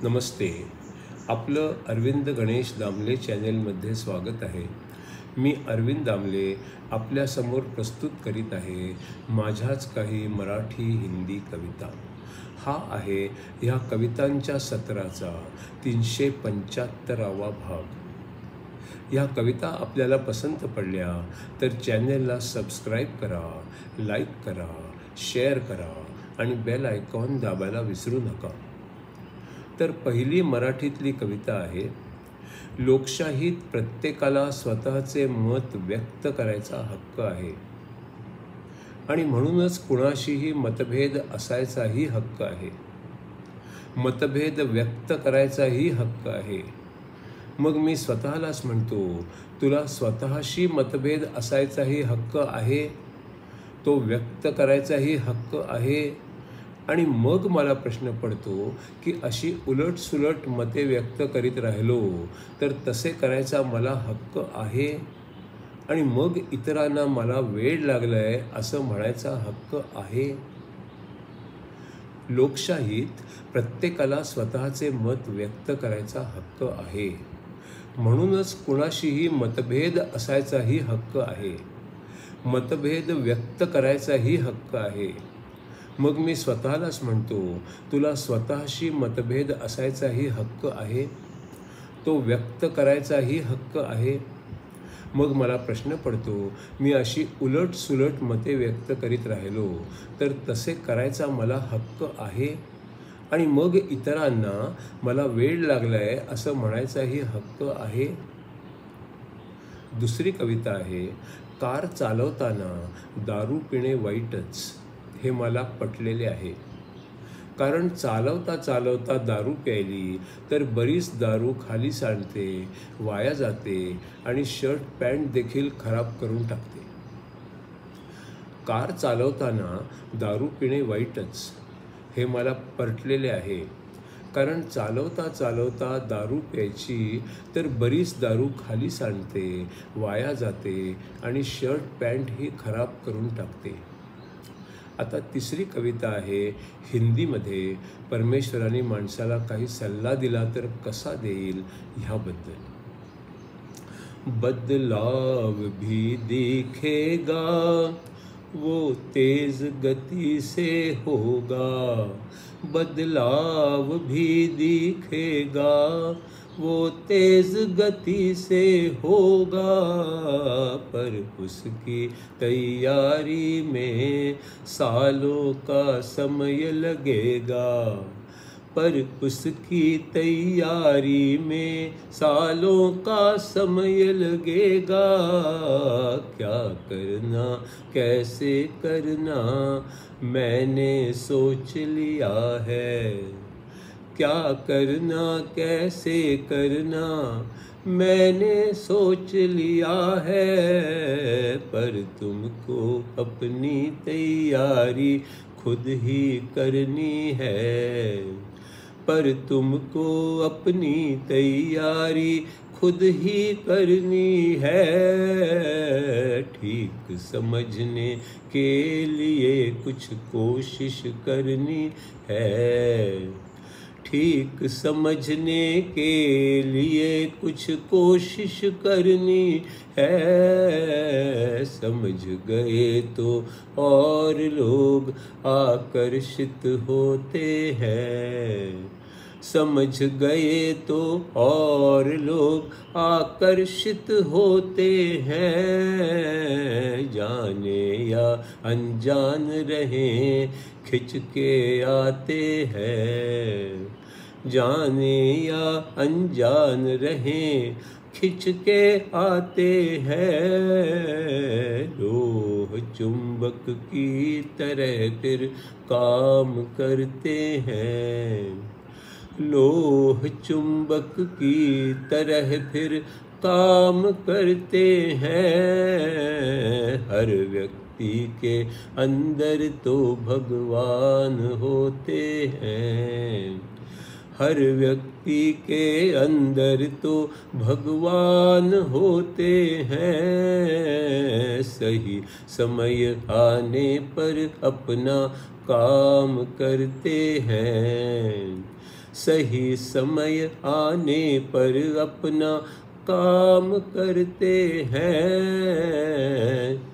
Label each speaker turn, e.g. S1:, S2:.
S1: नमस्ते. आपलं अरविंद गणेश दामले चॅनेलमध्ये स्वागत आहे. मी अरविंद दामले आपल्यासमोर प्रस्तुत करीत आहे माझ्याच काही मराठी हिंदी कविता. हा आहे ह्या कवितांच्या सत्राचा 375वा भाग. ह्या कविता आपल्याला पसंत पडल्या तर चॅनेलला सबस्क्राईब करा, लाईक करा, शेअर करा आणि बेल आयकॉन दाबायला विसरू नका. तर पहिली मराठीतली कविता आहे. लोकशाहीत प्रत्येकाला स्वतःचे मत व्यक्त करायचा हक्क आहे आणि म्हणूनच कुणाशीही मतभेद असायचाही हक्क आहे. मतभेद व्यक्त करायचाही हक्क आहे. मग मी स्वतःलाच म्हणतो, तुला स्वतःशी मतभेद असायचाही हक्क आहे, तो व्यक्त करायचाही हक्क आहे. आणि मग मला प्रश्न पडतो की अशी उलटसुलट मते व्यक्त करीत राहिलो तर तसे करायचा मला हक्क आहे. आणि मग इतरांना मला वेड लागलाय असं म्हणायचा हक्क आहे. लोकशाहीत प्रत्येकाला स्वतःचे मत व्यक्त करायचा हक्क आहे. म्हणूनच कुणाशीही मतभेद असायचाही हक्क आहे. मतभेद व्यक्त करायचाही हक्क आहे. मग मी स्वतःलाच म्हणतो, तुला स्वतःशी मतभेद असायचाही हक्क आहे, तो व्यक्त करायचाही हक्क आहे. मग मला प्रश्न पडतो, मी अशी उलटसुलट मते व्यक्त करीत राहिलो तर तसे करायचा मला हक्क आहे. आणि मग इतरांना मला वेड लागलाय असं म्हणायचाही हक्क आहे. दुसरी कविता आहे. कार चालवताना दारू पिणे वाईटच, हे मला पटलेले आहे. कारण चालवता चालवता दारू प्यायली तर बरीच दारू खाली सांडते, वाया जाते आणि शर्ट पॅन्ट देखील खराब करून टाकते. कार चालवताना दारू पिणे वाईटच, हे मला पटलेले आहे. कारण चालवता चालवता दारू प्यायची तर बरीच दारू खाली सांडते, वाया जाते आणि शर्ट पॅन्टही खराब करून टाकते. आता तिसरी कविता आहे. हिंदीमध्ये परमेश्वराने माणसाला काही सल्ला दिला तर कसा देईल ह्याबद्दल. बदलाव भी दिखेगा वो तेज गति से होगा. बदलाव भी दिखेगा वो तेज गति से होगा. पर उसकी तैयारी में सालों का समय लगेगा. पर उसकी तैयारी में सालों का समय लगेगा. क्या करना कैसे करना मैंने सोच लिया है. क्या करना कैसे करना मैंने सोच लिया है. पर तुमको अपनी तैयारी खुद ही करनी है. पर तुमको अपनी तैयारी खुद ही करनी है. ठीक समझने के लिए कुछ कोशिश करनी है. ठीक समझने के लिए कुछ कोशिश करनी है. समझ गए तो और लोग आकर्षित होते हैं. समझ गए तो और लोग आकर्षित होते हैं. जाने या अनजान रहें खिंच के आते हैं. जाने या अनजान रहें खिंच के आते हैं. लोह चुंबक की तरह फिर काम करते हैं. लोह चुंबक की तरह फिर काम करते हैं. हर व्यक्ति के अंदर तो भगवान होते हैं. हर व्यक्ति के अंदर तो भगवान होते हैं। सही समय आने पर अपना काम करते हैं। सही समय आने पर अपना काम करते हैं।